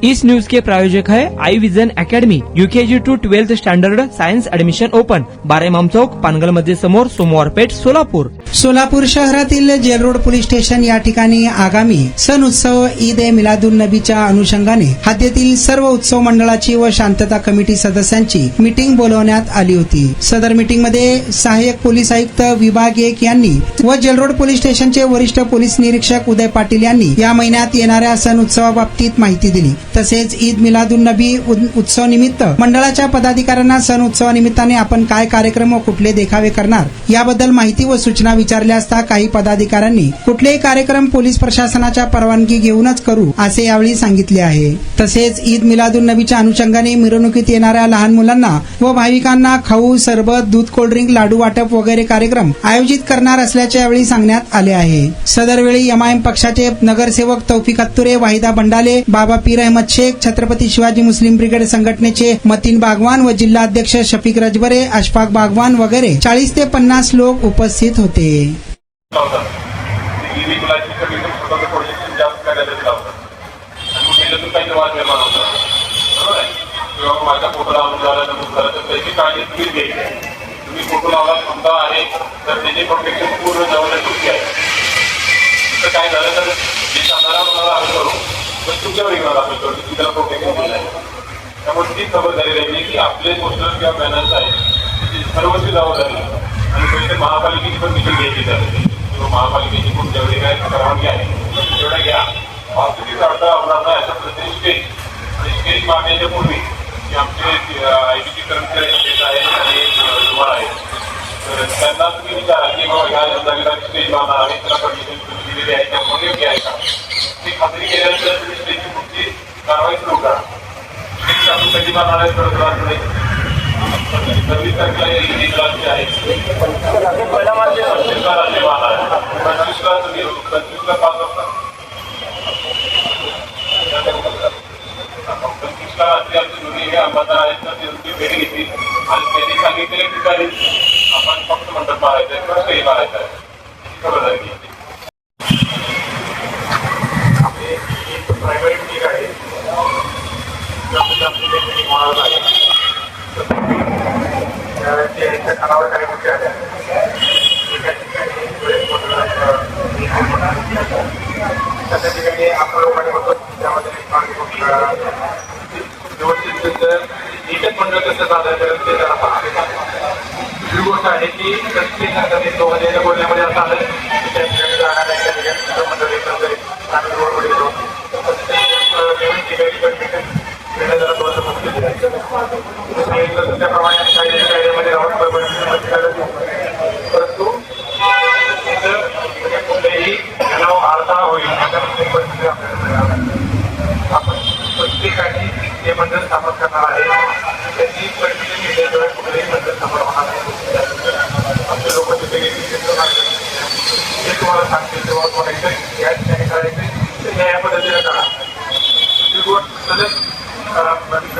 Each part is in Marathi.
इस न्यूज के प्रायोजक है eye vision academy, UKG to 12th standard science admission open, बारेमाम चौक, पानगल मध्ये समोर, सोमवार पेठ, सोलापूर. सोलापूर शहरातील जेल रोड पोलीस स्टेशन या ठिकाणी आगामी सण उत्सव ईद ए मिलादुन नबीच्या अनुषंगाने हद्दीतील सर्व उत्सव मंडळाची व शांतता कमिटी सदस्यांची मीटिंग बोलवण्यात आली होती. सदर मीटिंग मध्ये सहाय्यक पोलीस आयुक्त विभाग 1 यांनी व जेल रोड पोलीस स्टेशनचे वरिष्ठ पोलीस निरीक्षक उदय पाटील यांनी या महिन्यात येणाऱ्या सण उत्सवाबाबतीत माहिती दिली. तसेच ईद मिलादुन नबी उत्सव निमित्त मंडळाच्या पदाधिकाऱ्यांना सण उत्सवानिमित्ताने आपण काय कार्यक्रम व कुठले देखावे करणार याबद्दल माहिती व सूचना विचारल्या असता काही पदाधिकाऱ्यांनी कुठलेही कार्यक्रम पोलीस प्रशासनाच्या परवानगी घेऊनच करू असे यावेळी सांगितले आहे. तसेच ईद मिलादुन नबीच्या अनुषंगाने मिरवणुकीत येणाऱ्या लहान मुलांना व भाविकांना खाऊ, सरबत, दूध, कोल्ड्रिंक, लाडू वाटप वगैरे कार्यक्रम आयोजित करणार असल्याचे यावेळी सांगण्यात आले आहे. सदरवेळी MIM पक्षाचे नगरसेवक तौफिक अत्तुरे, वाहिदा बंडाले, बाबा पीर अहमद शेख, छत्रपती शिवाजी मुस्लिम ब्रिगेड संघटनेचे मतीन बागवान व जिल्हा अध्यक्ष शफीक रजबरे, अशफाक बागवान वगैरे 40 ते 50 लोक उपस्थित होते. फोटो लावला समजा आहे तर त्याचे प्रोटेक्शन पूर्ण जबाबदारी आहे. काय झालं तर जे साधारण आम्ही करू पण तुमच्यावर आम्ही करू की त्याला प्रोटेक्शन दिलं आहे. त्यामुळे ती खबरदारी राहिली की आपले पोस्टर किंवा बॅनर्स आहेत त्याची सर्वची जबाबदारी आणि पहिले महापालिकेची पण मिटिंग घ्यायची जाते किंवा महापालिकेची पण जेवढी काय परवानगी आहे तेवढ्या घ्या. वाहतुकीचा अडथळा होणार नाही अशा प्रत्येक स्टेज आणि स्टेज मारण्याच्या पूर्वी जे आमचे IBC कर्मचारी आहेत आणि युवा आहेत तर त्यांना तुम्ही विचारा की बाबा ह्या जागेला स्टेज बांधणार आणि त्याला परमिशन तुम्ही दिलेली आहे त्यामुळे योग्य आहे का ती खात्री केल्यानंतर तुम्ही स्टेजची पुढची कारवाई सुरू करा. स्टेज आपण कधी बांधणार आहे थोडं नाही 26 तारखेला ही क्लासची आहे 25ला रात्री बांधणार आहे 25ला तुम्ही 25ला 5 वाजता रात्री आमचे दोन्ही हे अंबादार आहेत तर त्यांची भेट घेतली आणि त्यांनी सांगितलेल्या ठिकाणी आपण फक्त मंडप मारायचं आहे किंवा स्टेज मारायचं आहे याची खबरदारी घेतली. आपली एक प्रायमरी मिटिंग आहे त्यांच्या कानावर काही गोष्टी आल्या त्या ठिकाणी आपण लोकांनी होतो त्यामध्ये एकच मंडळ कसं साधारण ते जरा पाहते. दुसरी गोष्ट आहे की प्रत्येक दोघांच्या बोलण्यामध्ये असं आलं की त्या ठिकाणी जाणार आहे त्या ठिकाणी मंडळ आम्ही रोडवर गेलो जरा थोडंसं त्याप्रमाणे कायद्यामध्ये परंतु कुठलेही अडथळा होईल अशा परिस्थिती आपल्याला आपण प्रत्येकाने हे मंडळ स्थापन करणार आहे त्याची परमिशन घेतल्याशिवाय कुठलेही मंडळ स्थापन होणार नाही. आमचे लोक तिथे जे तुम्हाला सांगतील तेव्हा तुम्हाला इथे या ठिकाणी करायचे तर या पद्धतीने करा. दुसरी गोष्ट सलग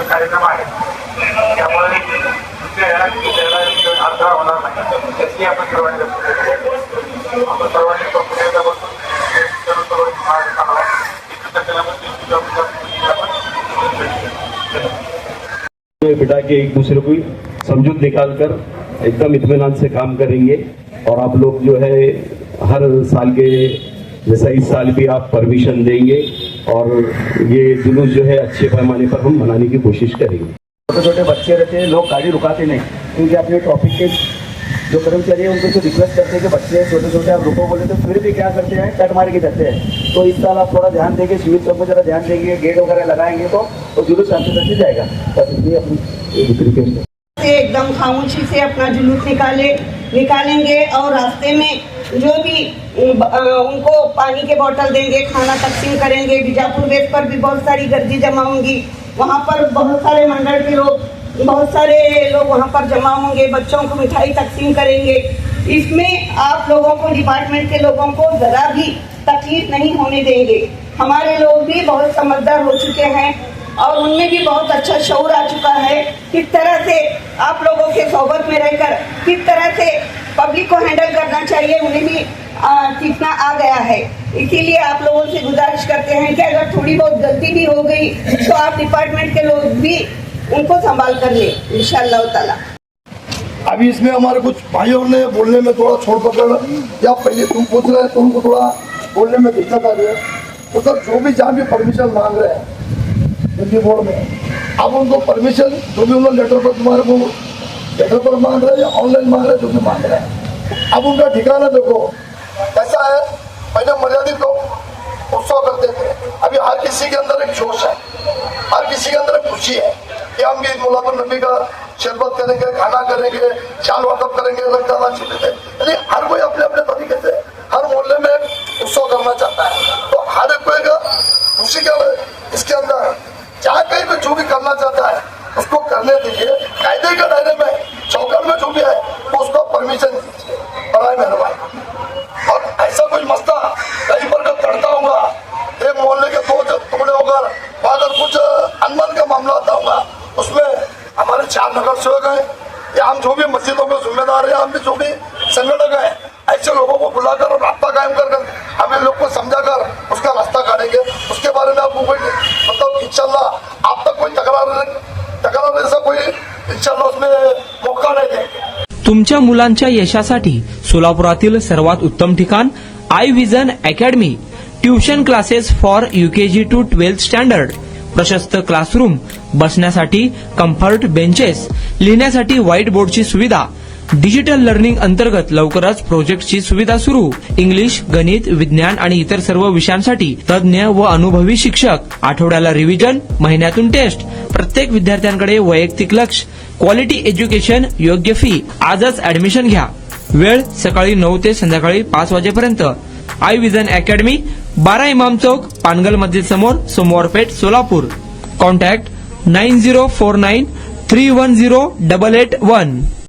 कार्यक्रम आहे त्यामुळे दुसऱ्या अडथळा होणार नाही त्याची आपण सर्वांनी आपण सर्वांनी पुण्यापासून बिठा के एक दूसरे को समझौता निकालकर एकदम इत्मीनान से काम करेंगे और आप लोग जो है हर साल के जैसा इस साल भी आप परमिशन देंगे और ये जुलूस जो है अच्छे पैमाने पर हम मनाने की कोशिश करेंगे. छोटे छोटे बच्चे रहते हैं लोग गाड़ी रुकाते नहीं क्योंकि अपने ट्रैफिक के जो कर्मचारी है उनको तो रिक्वेस्ट करते हैं कि बच्चे छोटे छोटे आप रुको बोले तो फिर भी क्या करते हैं कट मार के जाते हैं. तो इस साल आप थोड़ा ध्यान देंगे सिविल चौक में जरा ध्यान देंगे गेट वगैरह लगाएंगे तो जुलूस शांति से जाएगा. बस ये अपनी रिक्वेस्ट है. एकदम खामोशी से अपना जुलूस निकालेंगे और रास्ते में जो भी उनको पानी के बोतल देंगे, खाना तकसीम करेंगे. बीजापुर वेस्ट पर भी बहुत सारी गर्दी जमा होंगी. वहाँ पर बहुत सारे मंडल के लोग बहुत सारे लोग वहाँ पर जमा होंगे. बच्चों को मिठाई तकसीम करेंगे. इसमें आप लोगों को डिपार्टमेंट के लोगों को ज़रा भी तकलीफ नहीं होने देंगे. हमारे लोग भी बहुत समझदार हो चुके हैं और उनमें भी बहुत अच्छा शऊर आ चुका है किस तरह से आप लोगों के सोबत में रहकर किस तरह से पब्लिक को हैंडल करना चाहिए उन्हें भी सीखना आ गया है. इसीलिए आप लोगों से गुजारिश करते हैं कि अगर थोड़ी बहुत गलती भी हो गई तो आप डिपार्टमेंट के लोग भी उनको संभाल कर ले इंशाअल्लाह ताला। अभी इसमें हमारे कुछ भाइयों ने बोलने में थोड़ा छोड़ पकड़, या पहले तुम पूछ रहे हैं तो उनको थोड़ा बोलने में दिक्कत आ रही है। तो सर जो भी जहाँ भी परमिशन मांग रहे हैं दिल्ली बोर्ड में, अब उनको परमिशन जो भी उन्होंने लेटर पर तुम्हारे को लेटर पर मांग रहे हैं या ऑनलाइन मांग रहे हैं, जो भी मांग रहे हैं, अब उनका ठिकाना देखो कैसा है। पहले मर्यादित लोग उत्सव करते थे, अभी हर किसी के अंदर एक जोश है, हर किसी के अंदर एक खुशी है कि हम भी मुलाकात नबी का शरबत करेंगे, खाना करेंगे, चाल वाकफ करेंगे, रक्तदान शिविर है। यानी हर कोई अपने अपने तरीके से हर मोहल्ले में उत्सव करना चाहता है। तो हर एक कोई खुशी का इसके अंदर जहाँ कहीं भी जो भी करना चाहता है उसको करने दीजिए, कायदे के दायरे में चौकड़ में जो भी है तो उसको परमिशन दीजिए, बड़ा मेहरबानी। और ऐसा कोई मसला कहीं पर तड़ता होगा, एक मोहल्ले के दो टुकड़े होकर अगर कुछ अनबन का मामला आता होगा, उसमें हमारे 4 नगर सेवक हैं या हम जो भी मस्जिदों में जिम्मेदार हैं, हम भी जो भी संगठक हैं, ऐसे लोगों को बुलाकर और रास्ता कायम कर हम इन लोग को समझाकर उसका रास्ता काटेंगे। उसके बारे में आपको कोई मतलब इंशाल्लाह आप तक कोई तकरार ऐसा कोई इंशाल्लाह उसमें मौका नहीं देंगे। तुमच्या मुलांच्या यशासाठी सोलापुरातील सर्वात उत्तम ठिकाण I vision academy, tuition classes for UKG to 12th standard, प्रशस्त क्लासरूम, बसण्यासाठी कम्फर्ट बेंचेस, लिहिण्यासाठी व्हाईट बोर्डची सुविधा, डिजिटल लर्निंग अंतर्गत लवकरच प्रोजेक्टची सुविधा सुरू, इंग्लिश, गणित, विज्ञान आणि इतर सर्व विषयांसाठी तज्ज्ञ व अनुभवी शिक्षक, आठवड्याला रिव्हिजन, महिन्यातून टेस्ट, प्रत्येक विद्यार्थ्यांकडे वैयक्तिक लक्ष, क्वालिटी एज्युकेशन, योग्य फी। आजच ऍडमिशन घ्या। वेळ सकाळी 9 ते संध्याकाळी 5 वाजेपर्यंत। आय विजन अकॅडमी, 12 इमाम चौक, पानगल मस्जिद समोर, सोमवार पेठ, सोलापूर। कॉन्टॅक्ट 9049310881।